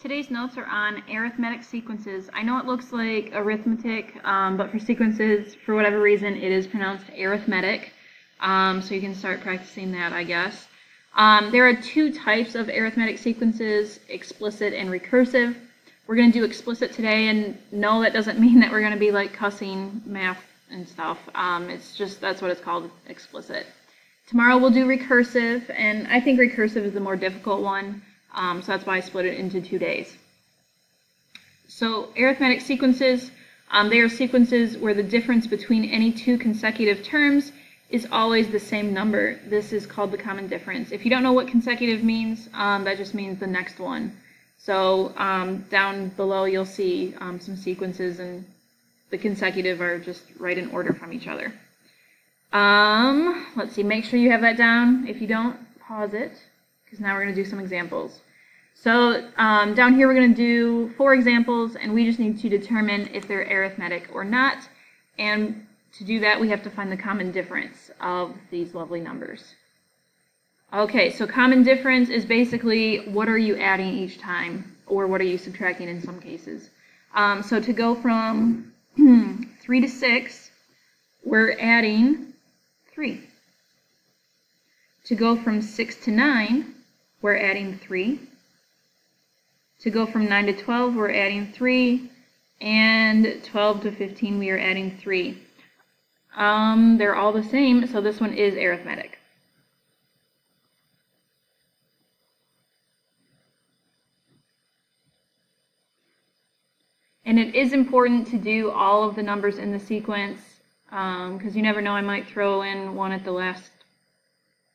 Today's notes are on arithmetic sequences. I know it looks like arithmetic, but for sequences, for whatever reason, it is pronounced arithmetic. So you can start practicing that, I guess. There are two types of arithmetic sequences, explicit and recursive. We're going to do explicit today, and no, that doesn't mean that we're going to be like cussing math and stuff. It's just, that's what it's called, explicit. Tomorrow we'll do recursive, and I think recursive is the more difficult one. So that's why I split it into 2 days. So arithmetic sequences, they are sequences where the difference between any two consecutive terms is always the same number. This is called the common difference. If you don't know what consecutive means, that just means the next one. So down below you'll see some sequences, and the consecutive are just right in order from each other. Let's see, make sure you have that down. If you don't, pause it, because now we're going to do some examples. So down here we're going to do 4 examples, and we just need to determine if they're arithmetic or not. And to do that, we have to find the common difference of these lovely numbers. Okay, so common difference is basically what are you adding each time, or what are you subtracting in some cases. So to go from 3 to 6, we're adding 3. To go from 6 to 9, we're adding 3. To go from 9 to 12, we're adding 3. And 12 to 15, we are adding 3. They're all the same, so this one is arithmetic. And it is important to do all of the numbers in the sequence, because you never know, I might throw in one at the last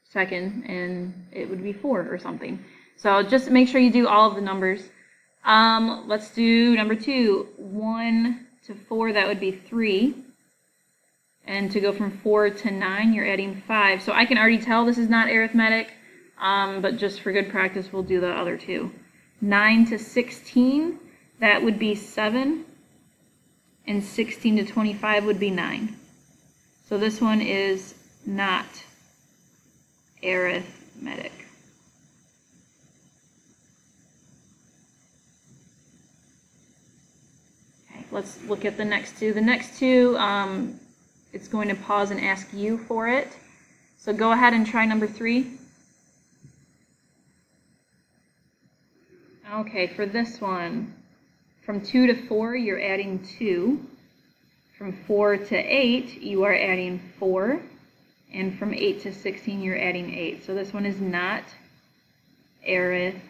second and it would be 4 or something. So just make sure you do all of the numbers. Let's do number 2. 1 to 4, that would be 3. And to go from 4 to 9, you're adding 5. So I can already tell this is not arithmetic, but just for good practice, we'll do the other 2. 9 to 16, that would be 7. And 16 to 25 would be 9. So this one is not arithmetic. Okay, let's look at the next 2. The next 2, it's going to pause and ask you for it. So go ahead and try number 3. Okay, for this one, from 2 to 4, you're adding 2. From 4 to 8, you are adding 4. And from 8 to 16, you're adding 8. So this one is not arithmetic.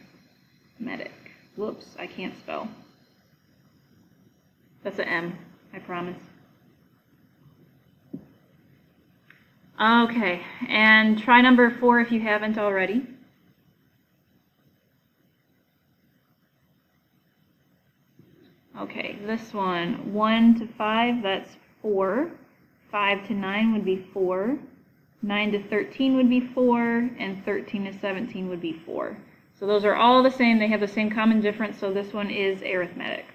Whoops, I can't spell. That's an M, I promise. Okay, and try number 4 if you haven't already. Okay, this one, 1 to 5, that's 4. 5 to 9 would be 4. 9 to 13 would be 4, and 13 to 17 would be 4. So those are all the same. They have the same common difference, so this one is arithmetic.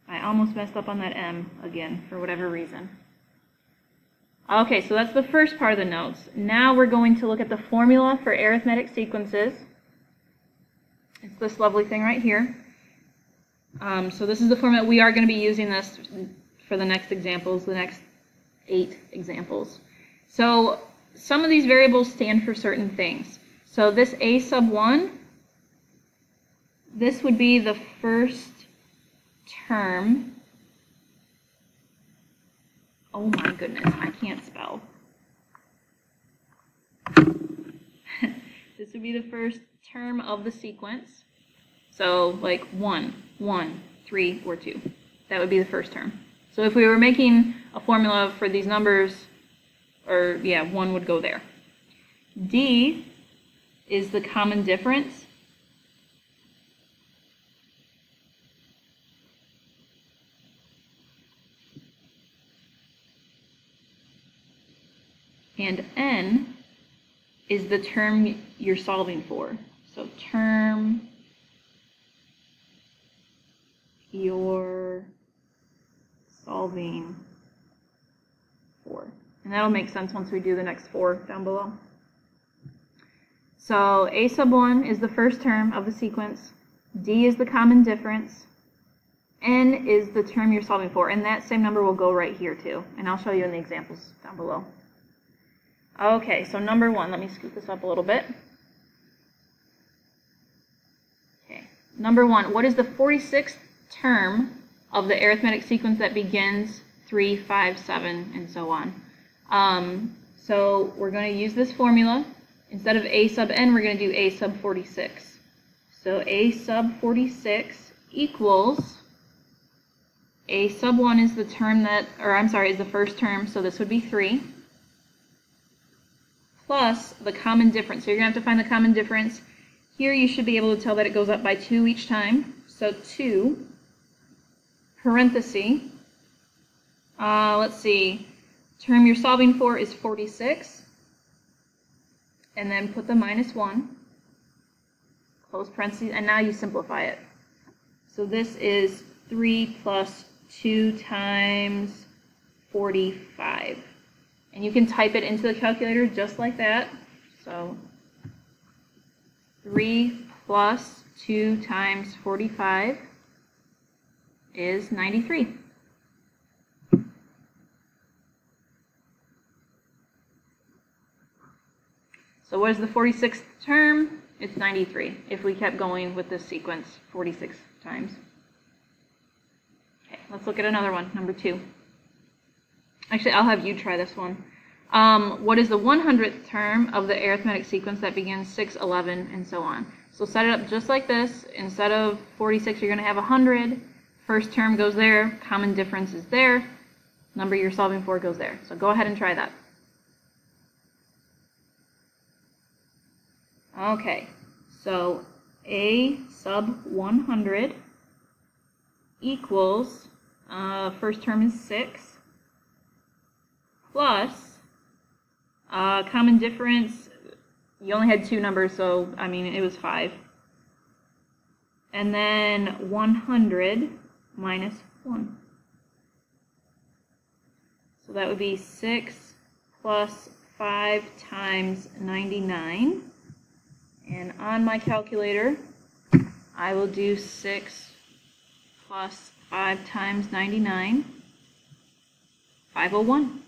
I almost messed up on that M again, for whatever reason. Okay, so that's the first part of the notes. Now we're going to look at the formula for arithmetic sequences. It's this lovely thing right here. So this is the formula. We are going to be using this for the next examples, the next 8 examples. So some of these variables stand for certain things. So this a sub 1, this would be the first term. Oh my goodness, I can't spell. This would be the first term of the sequence. So like 1, 1, 3, or 2. That would be the first term. So if we were making a formula for these numbers, or yeah, 1 would go there. D is the common difference. And N is the term you're solving for. So term you're solving for. And that'll make sense once we do the next 4 down below. So a sub 1 is the first term of the sequence, d is the common difference, n is the term you're solving for, and that same number will go right here too, and I'll show you in the examples down below. Okay, so number 1, let me scoot this up a little bit. Okay, number 1, what is the 46th term of the arithmetic sequence that begins 3, 5, 7, and so on? So we're going to use this formula. Instead of a sub n, we're going to do a sub 46. So a sub 46 equals, a sub 1 is the term that, or I'm sorry, is the first term, so this would be 3, plus the common difference. So you're going to have to find the common difference. Here you should be able to tell that it goes up by 2 each time. So 2, parenthesis, let's see, term you're solving for is 46, and then put the minus 1, close parentheses, and now you simplify it. So this is 3 plus 2 times 45. And you can type it into the calculator just like that. So 3 plus 2 times 45 is 93. So what is the 46th term? It's 93, if we kept going with this sequence 46 times. Okay, let's look at another one, number 2. Actually, I'll have you try this one. What is the 100th term of the arithmetic sequence that begins 6, 11, and so on? So set it up just like this. Instead of 46, you're going to have 100. First term goes there. Common difference is there. Number you're solving for goes there. So go ahead and try that. Okay, so a sub 100 equals, first term is 6, plus common difference, you only had 2 numbers, so I mean it was 5. And then 100 minus 1. So that would be 6 plus 5 times 99. And on my calculator, I will do 6 plus 5 times 99, 501.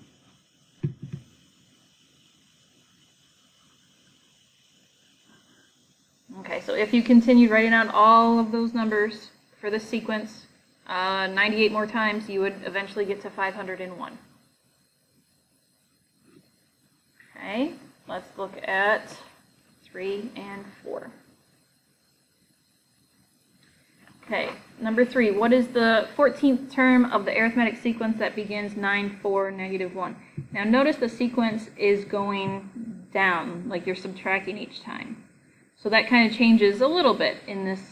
Okay, so if you continued writing out all of those numbers for this sequence 98 more times, you would eventually get to 501. Okay, let's look at 3 and 4. Okay, number 3, what is the 14th term of the arithmetic sequence that begins 9, 4, negative 1? Now notice the sequence is going down, like you're subtracting each time. So that kind of changes a little bit in this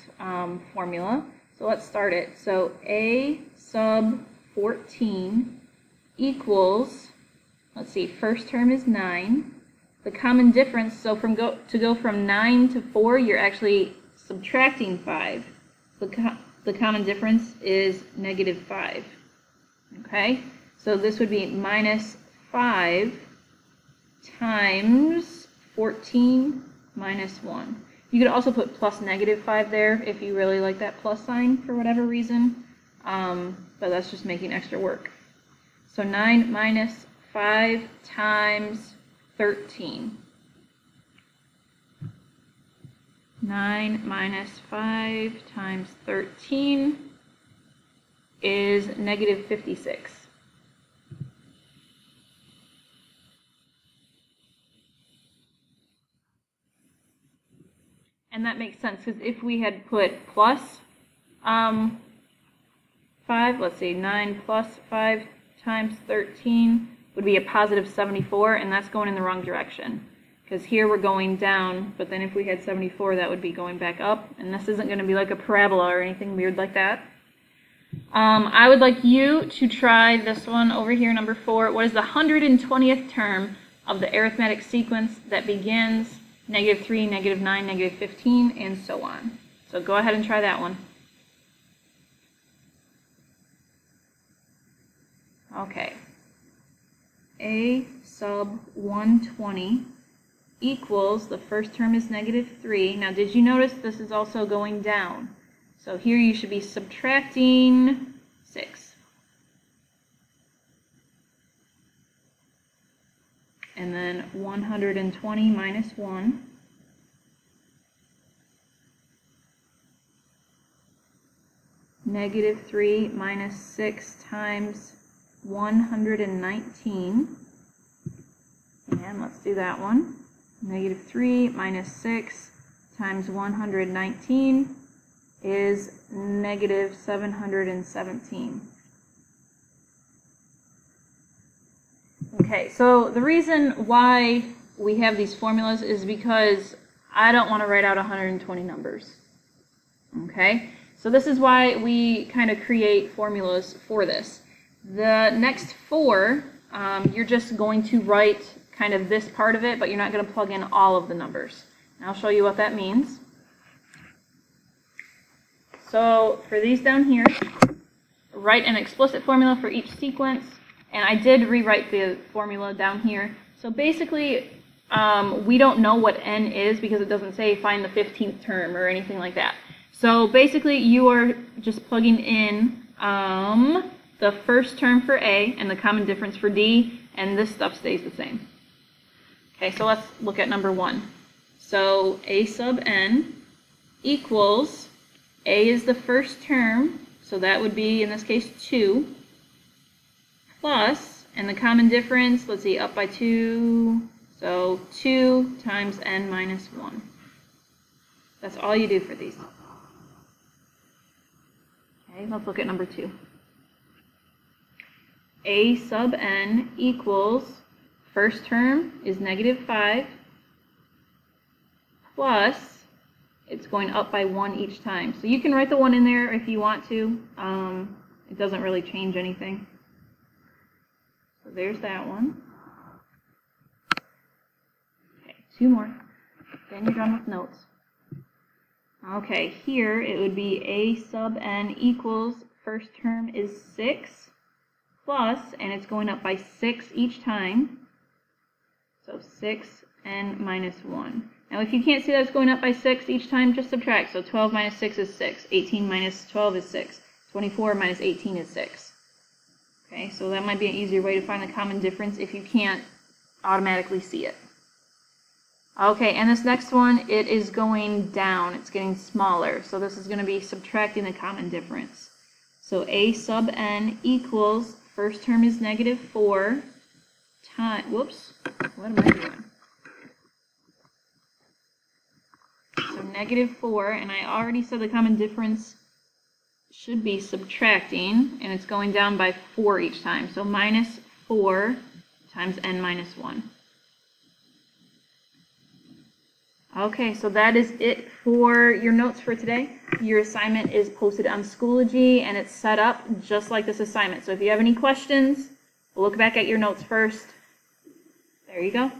formula. So let's start it. So a sub 14 equals, let's see, first term is 9. The common difference, so to go from 9 to 4, you're actually subtracting 5. The common difference is negative 5. Okay? So this would be minus 5 times 14 minus 1. You could also put plus negative 5 there if you really like that plus sign for whatever reason. But that's just making extra work. So 9 minus 5 times 13. 9 minus 5 times 13 is negative 56. And that makes sense, because if we had put plus 5, let's see, 9 plus 5 times 13 would be a positive 74, and that's going in the wrong direction. Because here we're going down, but then if we had 74, that would be going back up, and this isn't going to be like a parabola or anything weird like that. I would like you to try this one over here, number 4. What is the 120th term of the arithmetic sequence that begins negative 3, negative 9, negative 15, and so on? So go ahead and try that one. Okay. A sub 120 equals, the first term is -3. Now did you notice this is also going down? So here you should be subtracting 6. And then 120 minus 1. -3 minus 6 times 119. And let's do that one. -3 minus 6 times 119 is -717. Okay, so the reason why we have these formulas is because I don't want to write out 120 numbers. Okay, so this is why we kind of create formulas for this. The next 4, you're just going to write kind of this part of it, but you're not going to plug in all of the numbers. And I'll show you what that means. So for these down here, write an explicit formula for each sequence, and I did rewrite the formula down here. So basically, we don't know what n is because it doesn't say find the 15th term or anything like that. So basically, you are just plugging in the first term for A and the common difference for D, and this stuff stays the same. Okay, so let's look at number 1. So A sub n equals, A is the first term, so that would be, in this case, 2, plus, and the common difference, let's see, up by 2, so 2 times n minus 1. That's all you do for these. Okay, let's look at number 2. A sub n equals, first term is -5, plus, it's going up by 1 each time. So you can write the 1 in there if you want to. It doesn't really change anything. So there's that one. Okay, 2 more. Then you're done with notes. Okay, here it would be A sub n equals, first term is 6, plus, and it's going up by 6 each time. So 6n minus 1. Now if you can't see that it's going up by 6 each time, just subtract. So 12 minus 6 is 6. 18 minus 12 is 6. 24 minus 18 is 6. Okay, so that might be an easier way to find the common difference if you can't automatically see it. Okay, and this next one, it is going down. It's getting smaller. So this is going to be subtracting the common difference. So A sub n equals, first term is -4 times, whoops, what am I doing? So -4, and I already said the common difference should be subtracting, and it's going down by 4 each time. So -4 times n minus 1. Okay, so that is it for your notes for today. Your assignment is posted on Schoology, and it's set up just like this assignment. So if you have any questions, look back at your notes first. There you go.